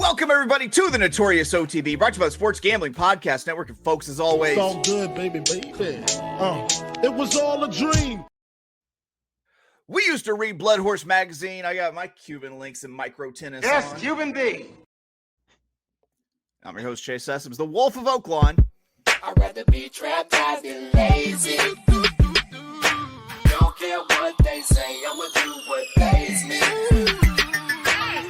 Welcome, everybody, to the Notorious OTB, brought to you by the Sports Gambling Podcast Network. And folks, as always, it's all good, baby. It was all a dream. We used to read Blood Horse magazine. I got my Cuban links and micro tennis yes, on. Cuban B. I'm your host, Chase Sessoms, the Wolf of Oaklawn. I'd rather be trapped as than lazy. Don't care what they say, I'ma do what pays me.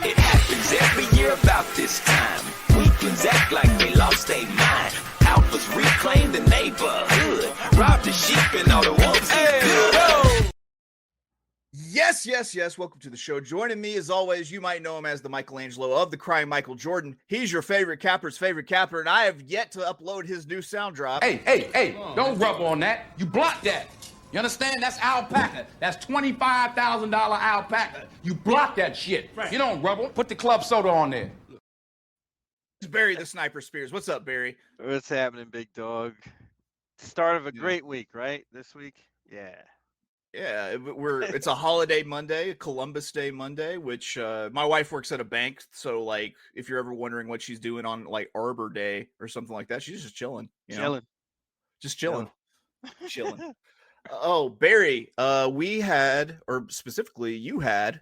It happens every year about this time. Weaklings act like they lost their mind. Alphas reclaim the neighborhood. Rob the sheep and all the wolves get good. Yes. Welcome to the show. Joining me, as always, you might know him as the Michelangelo of the Crying Michael Jordan. He's your favorite capper's favorite capper, and I have yet to upload his new sound drop. Hey, don't rub on that. You block that. You understand? That's alpaca. That's $25,000 alpaca. You block that shit. Right. You don't rubble. Put the club soda on there. It's Barry the Sniper Spears. What's up, Barry? What's happening, big dog? Start of a great week, right? This week? Yeah. Yeah, it's a holiday Monday, Columbus Day Monday, which my wife works at a bank. So, like, if you're ever wondering what she's doing on, like, Arbor Day or something like that, she's just chilling. Just chilling. Chilling. Oh, Barry, we had, or specifically you had,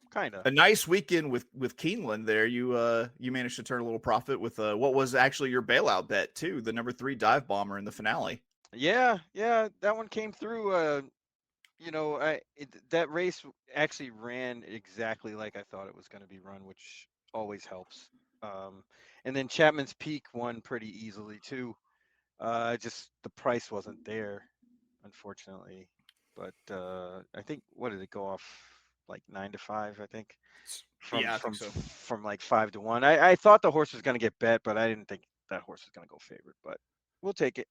kind of a nice weekend with Keeneland there. You managed to turn a little profit with what was actually your bailout bet too, the number 3 dive bomber in the finale. Yeah, that one came through. That race actually ran exactly like I thought it was going to be run, which always helps. And then Chapman's Peak won pretty easily too. Just the price wasn't there, unfortunately. But I think, what did it go off, like 9 to 5? I think from like 5 to 1. I thought the horse was going to get bet, but I didn't think that horse was going to go favorite. But we'll take it.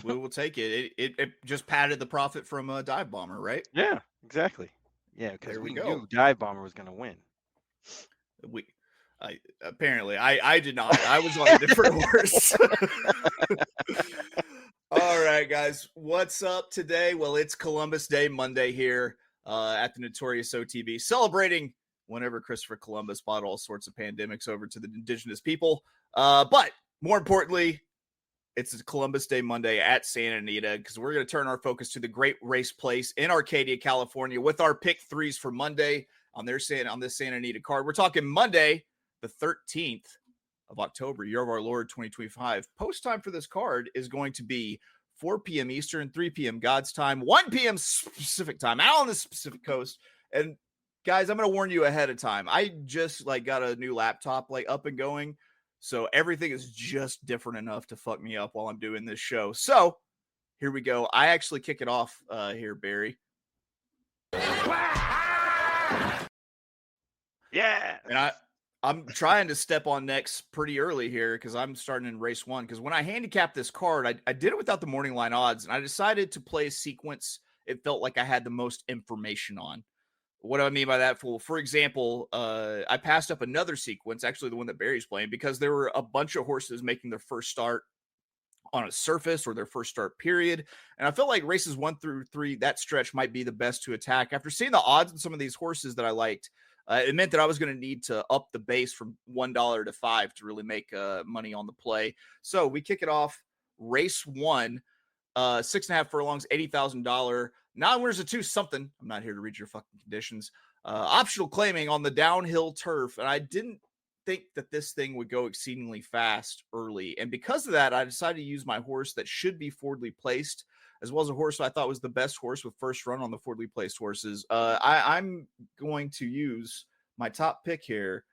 We will take it. It just padded the profit from a dive bomber, right? Yeah, exactly. Yeah, because we go. knew dive bomber was going to win. I did not. I was on a different horse. All right, guys. What's up today? Well, it's Columbus Day Monday here at the Notorious OTB, celebrating whenever Christopher Columbus brought all sorts of pandemics over to the indigenous people. But more importantly, it's a Columbus Day Monday at Santa Anita, because we're going to turn our focus to the great race place in Arcadia, California, with our pick 3s for Monday on this Santa Anita card. We're talking Monday, the 13th of October, year of our Lord 2025. Post time for this card is going to be 4 p.m. Eastern, 3 p.m. God's time, 1 p.m. Pacific time, out on the Pacific Coast. And guys, I'm going to warn you ahead of time. I just got a new laptop up and going, so everything is just different enough to fuck me up while I'm doing this show. So here we go. I actually kick it off here, Barry. Yeah. And I'm trying to step on next pretty early here, because I'm starting in race 1. Because when I handicapped this card, I did it without the morning line odds, and I decided to play a sequence it felt like I had the most information on. What do I mean by that? For example, I passed up another sequence, actually the one that Barry's playing, because there were a bunch of horses making their first start on a surface or their first start period. And I felt like races 1 through 3, that stretch might be the best to attack. After seeing the odds on some of these horses that I liked, it meant that I was going to need to up the base from $1 to $5 to really make money on the play. So we kick it off. Race 1, 6.5 furlongs, $80,000. 9 winners of 2 something. I'm not here to read your fucking conditions. Optional claiming on the downhill turf. And I didn't think that this thing would go exceedingly fast early. And because of that, I decided to use my horse that should be forwardly placed, as well as a horse I thought was the best horse with first run on the forwardly placed horses. I'm going to use my top pick here,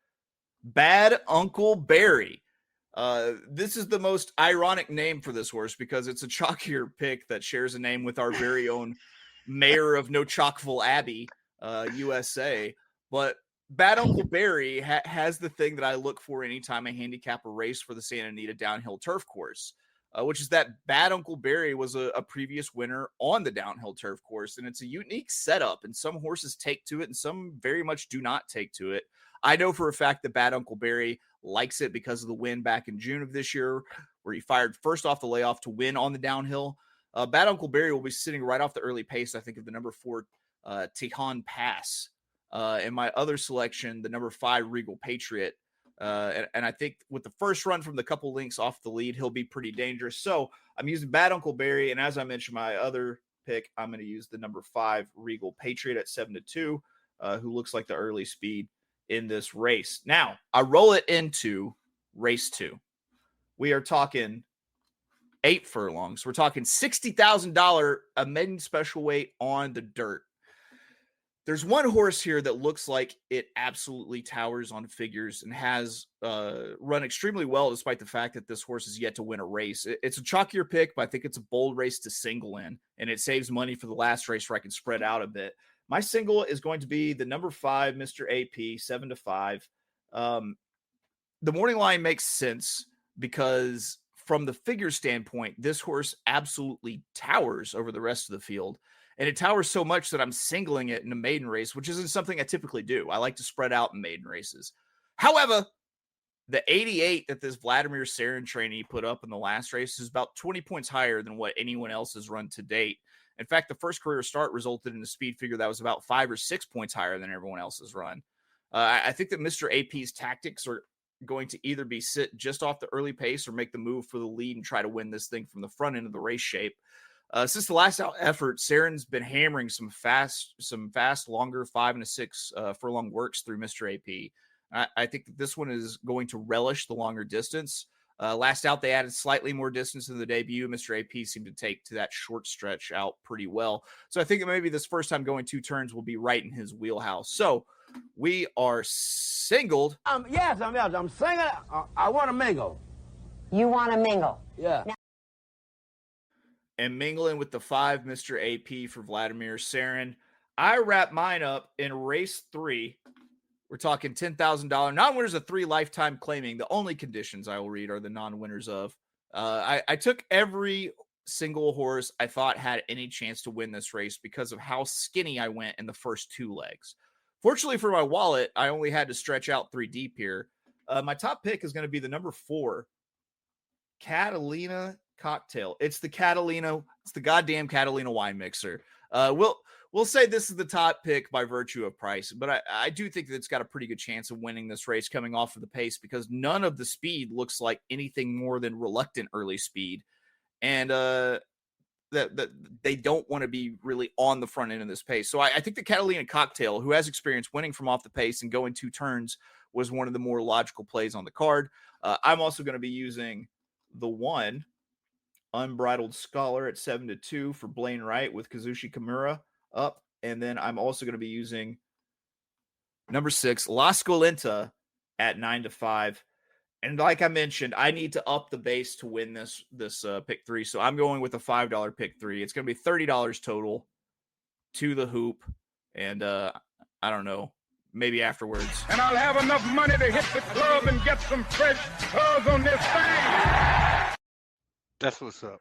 Bad Uncle Barry. This is the most ironic name for this horse, because it's a chalkier pick that shares a name with our very own mayor of Nochokville Abbey, USA. But Bad Uncle Barry has the thing that I look for anytime I handicap a race for the Santa Anita downhill turf course, which is that Bad Uncle Barry was a previous winner on the downhill turf course. And it's a unique setup, and some horses take to it and some very much do not take to it. I know for a fact that Bad Uncle Barry likes it because of the win back in June of this year, where he fired first off the layoff to win on the downhill. Bad Uncle Barry will be sitting right off the early pace, I think, of the number 4 Tejon Pass And my other selection, the number 5 Regal Patriot. And I think with the first run from the couple links off the lead, he'll be pretty dangerous. So I'm using Bad Uncle Barry. And as I mentioned, my other pick, I'm going to use the number 5 Regal Patriot at 7-2, who looks like the early speed in this race. Now, I roll it into race 2. We are talking 8 furlongs. We're talking $60,000, a maiden special weight on the dirt. There's one horse here that looks like it absolutely towers on figures and has run extremely well, despite the fact that this horse is yet to win a race. It's a chalkier pick, but I think it's a bold race to single in, and it saves money for the last race where I can spread out a bit. My single is going to be the number 5, Mr. AP, 7-5. The morning line makes sense because from the figure standpoint, this horse absolutely towers over the rest of the field. And it towers so much that I'm singling it in a maiden race, which isn't something I typically do. I like to spread out in maiden races. However, the 88 that this Vladimir Sarin trainee put up in the last race is about 20 points higher than what anyone else has run to date. In fact, the first career start resulted in a speed figure that was about 5 or 6 points higher than everyone else's run. I think that Mr. AP's tactics are going to either be sit just off the early pace or make the move for the lead and try to win this thing from the front end of the race shape. Since the last out effort, Sarin's been hammering some fast, longer 5 and 6 furlong works through Mr. AP. I think that this one is going to relish the longer distance. Last out, they added slightly more distance in the debut. Mr. AP seemed to take to that short stretch out pretty well. So I think that maybe this first time going 2 turns will be right in his wheelhouse. So we are singled. Yes, I'm singing. I want to mingle. You want to mingle? Yeah. And mingling with the 5, Mr. AP for Vladimir Sarin. I wrap mine up in race 3. We're talking $10,000. Non-winners of 3 lifetime claiming. The only conditions I will read are the non-winners of. I took every single horse I thought had any chance to win this race because of how skinny I went in the first 2 legs. Fortunately for my wallet, I only had to stretch out 3 deep here. My top pick is going to be the number 4, Catalina Cocktail. It's the goddamn Catalina wine mixer. We'll say this is the top pick by virtue of price, but I do think that it's got a pretty good chance of winning this race coming off of the pace because none of the speed looks like anything more than reluctant early speed. And that they don't want to be really on the front end of this pace. So I think the Catalina Cocktail, who has experience winning from off the pace and going 2 turns, was one of the more logical plays on the card. I'm also going to be using the 1 Unbridled Scholar at 7-2 for Blaine Wright with Kazushi Kimura up. And then I'm also going to be using number 6, La Scolenta at 9-5. And like I mentioned, I need to up the base to win this pick 3. So I'm going with a $5 pick 3. It's going to be $30 total to the hoop. And I don't know, maybe afterwards. And I'll have enough money to hit the club and get some fresh clothes on this thing. That's what's up.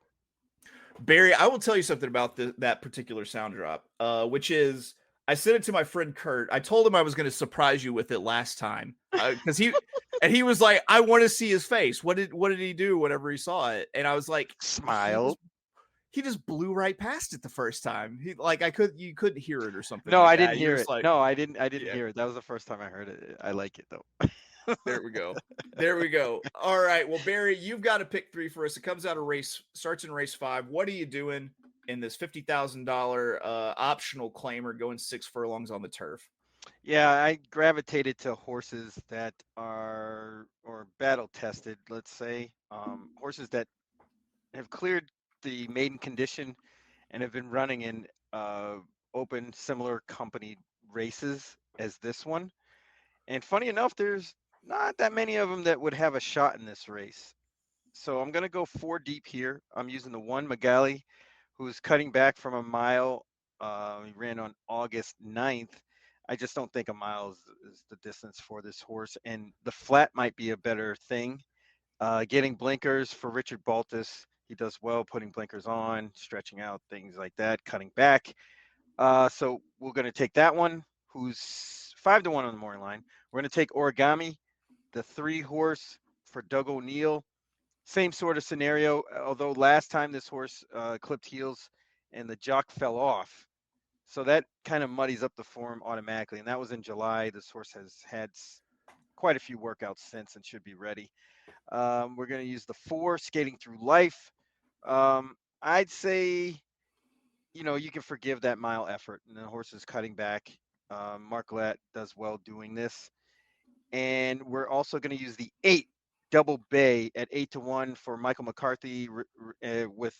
Barry, I will tell you something about that particular sound drop, which is I sent it to my friend Kurt. I told him I was going to surprise you with it last time because he was like, I want to see his face. What did he do whenever he saw it? And I was like, Smile. He just blew right past it the first time. You couldn't hear it or something. No, like I didn't that. hear it. Like, no, I didn't Yeah. hear it. That was the first time I heard it. I like it though. There we go. All right. Well, Barry, you've got a pick 3 for us. It comes out of starts in race 5. What are you doing in this $50,000 optional claimer going 6 furlongs on the turf? Yeah, I gravitated to horses that are battle tested, let's say, horses that have cleared the maiden condition and have been running in open similar company races as this one. And funny enough, there's not that many of them that would have a shot in this race. So I'm going to go 4 deep here. I'm using the 1 Magali, who's cutting back from a mile. He ran on August 9th. I just don't think a mile is the distance for this horse. And the flat might be a better thing. Getting blinkers for Richard Baltus. He does well putting blinkers on, stretching out, things like that, cutting back. So we're going to take that one, who's 5-1 on the morning line. We're going to take Origami, the 3 horse for Doug O'Neill. Same sort of scenario, although last time this horse clipped heels and the jock fell off. So that kind of muddies up the form automatically. And that was in July. This horse has had quite a few workouts since and should be ready. We're going to use the 4, Skating Through Life. I'd say, you can forgive that mile effort, and the horse is cutting back. Mark Latt does well doing this. And we're also going to use the 8, Double Bay at 8-1 for Michael McCarthy with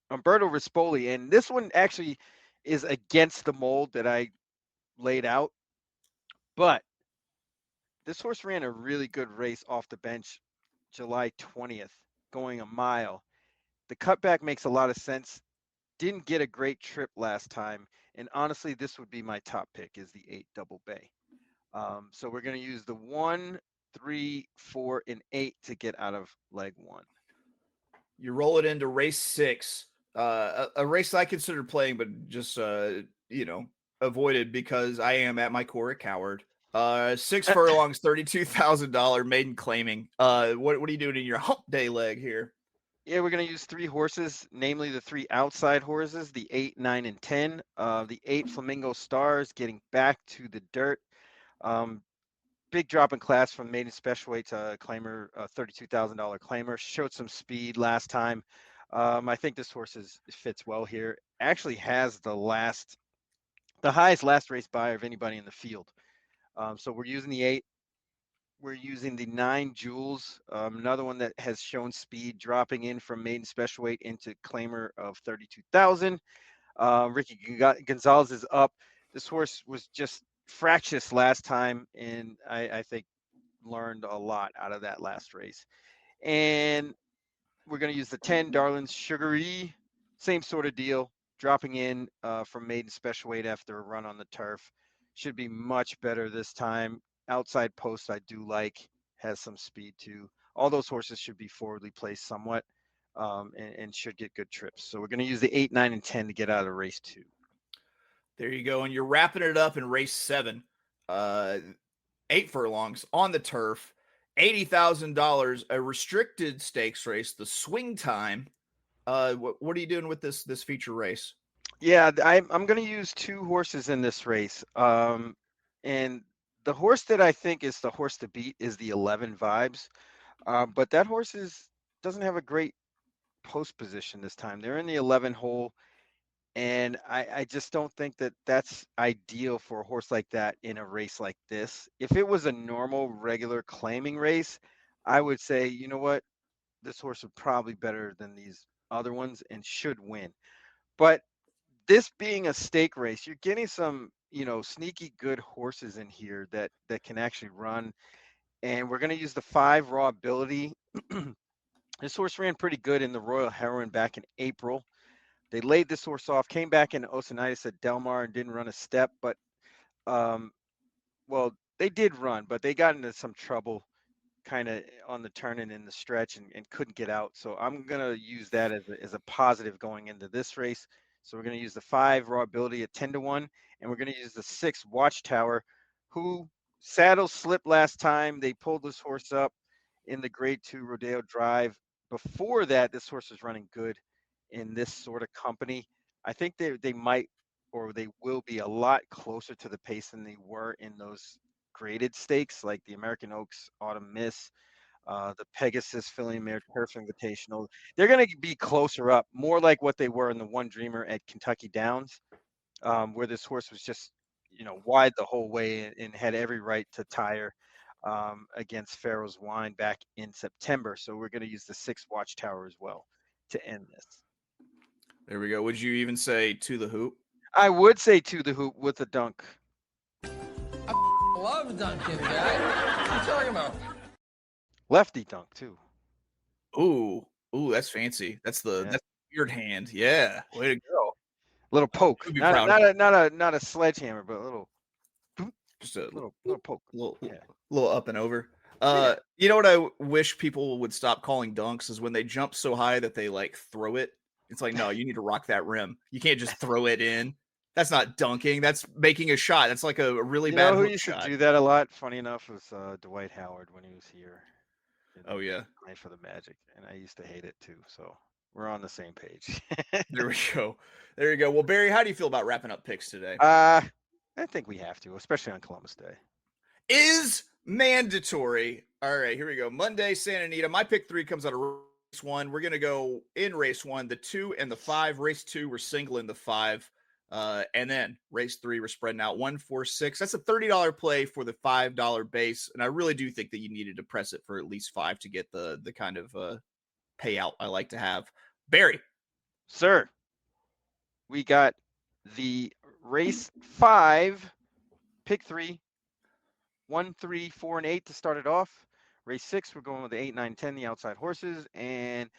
Umberto Rispoli. And this one actually is against the mold that I laid out. But this horse ran a really good race off the bench July 20th, going a mile. The cutback makes a lot of sense. Didn't get a great trip last time. And honestly, this would be my top pick, is the 8, Double Bay. So we're going to use the 1, 3, 4, and 8 to get out of leg 1. You roll it into race 6, a race I considered playing, but just avoided because I am at my core a coward. 6 furlongs, $32,000 maiden claiming. What are you doing in your hump day leg here? Yeah, we're going to use 3 horses, namely the 3 outside horses, the 8, 9, and 10. The 8 Flamingo Stars getting back to the dirt. Big drop in class from maiden special weight to claimer, $32,000 claimer. Showed some speed last time. I think this horse fits well here. Actually has the highest last race buyer of anybody in the field. So we're using the 8. We're using the 9 Jules, another one that has shown speed, dropping in from maiden special weight into claimer of 32,000. Ricky Gonzalez is up. This horse was just fractious last time, and I think learned a lot out of that last race. And we're going to use the 10 Darlins Sugary, same sort of deal, dropping in from maiden special weight after a run on the turf. Should be much better this time. Outside post I do like, has some speed too. All those horses should be forwardly placed somewhat, and should get good trips. So we're going to use the 8, 9, and 10 to get out of race 2. There you go. And you're wrapping it up in race 7. 8 furlongs on the turf, $80,000, a restricted stakes race, the Swing Time. What are you doing with this feature race? Yeah, I'm going to use 2 horses in this race. And the horse that I think is the horse to beat is the 11 Vibes. But that horse doesn't have a great post position this time. They're in the 11 hole. And I just don't think that that's ideal for a horse like that in a race like this. If it was a normal, regular claiming race, I would say, you know what, this horse would probably be better than these other ones and should win. But this being a stake race, you're getting some, sneaky good horses in here that can actually run. And we're going to use the 5 Raw Ability. This horse ran pretty good in the Royal Heroine back in April. They laid this horse off, came back in Oceanitis at Del Mar and didn't run a step, but they did run, but they got into some trouble kind of on the turn and in the stretch and couldn't get out. So I'm going to use that as a positive going into this race. So we're going to use the 5 Raw Ability at 10-1, and we're going to use the 6 Watchtower, who saddle slipped last time. They pulled this horse up in the Grade 2 Rodeo Drive. Before that, this horse was running good in this sort of company. I think they might, or they will be a lot closer to the pace than they were in those graded stakes like the American Oaks Autumn Miss, the Pegasus Filly Mare Turf Invitational. They're going to be closer up, more like what they were in the One Dreamer at Kentucky Downs, where this horse was just, wide the whole way and had every right to tire against Pharaoh's Wine back in September. So we're going to use the 6 Watchtower as well to end this. There we go. Would you even say To the Hoop? I would say To the Hoop with a dunk. I love dunking, guy. What are you talking about? Lefty dunk too. Ooh, that's fancy. That's the weird hand. Yeah, way to go. Little poke. Not a sledgehammer, but a little. Just a little poke. Little up and over. You know what I wish people would stop calling dunks is when they jump so high that they like throw it. It's like, no, you need to rock that rim. You can't just throw it in. That's not dunking. That's making a shot. That's like a really bad who used shot. to do that a lot? Funny enough, was Dwight Howard when he was here. Oh yeah, playing for the Magic, and I used to hate it too. So We're on the same page. There we go. There you go. Well, Barry, how do you feel about wrapping up picks today? I think we have to, especially on Columbus Day. Is mandatory. All right, here we go. Monday, Santa Anita. My pick 3 comes out of race 1. We're going to go in race 1, the 2 and the 5. Race 2, we're singling the 5. And then race 3, we're spreading out 1, 4, 6. That's a $30 play for the $5 base. And I really do think that you needed to press it for at least 5 to get the kind of payout I like to have. Barry. Sir, we got the race 5, pick 3, 1, 3, 4, and 8 to start it off. Race 6, we're going with the 8, 9, 10, the outside horses. And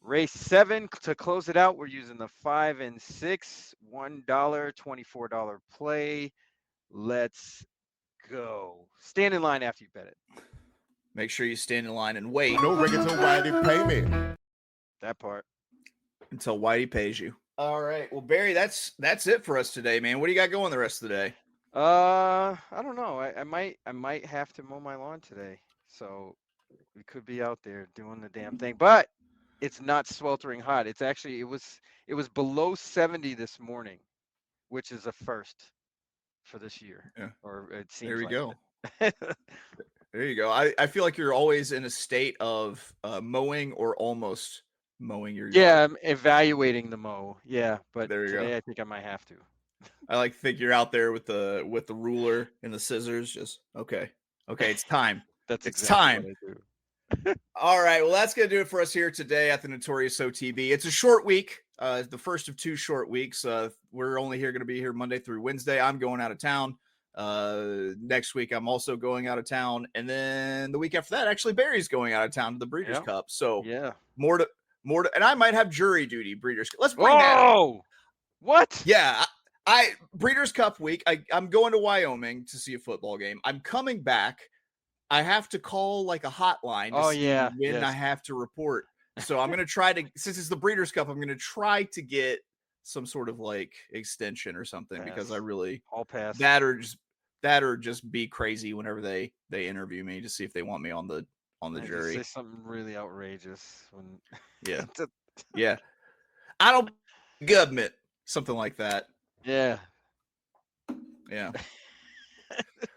race 7, to close it out, we're using the 5 and 6, $1, $24 play. Let's go. Stand in line after you bet it. Make sure you stand in line and wait. No regular Whitey pay me. That part. Until Whitey pays you. All right. Well, Barry, that's it for us today, man. What do you got going the rest of the day? I don't know. I might have to mow my lawn today. So we could be out there doing the damn thing. But it's not sweltering hot. It's actually it was below 70 this morning, which is a first for this year. Yeah. Or it seems There you like go. it. There you go. I feel like you're always in a state of mowing or almost mowing your yard. Yeah, I'm evaluating the mow. Yeah, but There you today go. I think I might have to. I like to think you're out there with the ruler and the scissors. Just okay, it's time. That's It's exactly time. what I do. All right. Well, that's going to do it for us here today at the Notorious OTB. It's a short week, the first of 2 short weeks. We're only going to be here Monday through Wednesday. I'm going out of town. Next week, I'm also going out of town. And then the week after that, actually, Barry's going out of town to the Breeders' Cup. So Yeah. more to, and I might have jury duty Breeders' Cup. Let's bring that up. Oh, what? Yeah. Breeders' Cup week, I'm going to Wyoming to see a football game. I'm coming back. I have to call like a hotline to see when I have to report. So I'm going to try to, since it's the Breeders' Cup, I'm going to try to get some sort of like extension or something because I really all pass that or just be crazy whenever they interview me to see if they want me on the jury. Say something really outrageous when Yeah. Yeah. I don't government, something like that. Yeah. Yeah.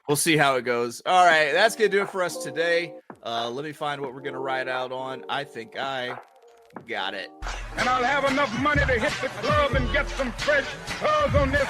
We'll see how it goes. All right, that's going to do it for us today. Let me find what we're going to ride out on. I think I got it. And I'll have enough money to hit the club and get some fresh clothes on this.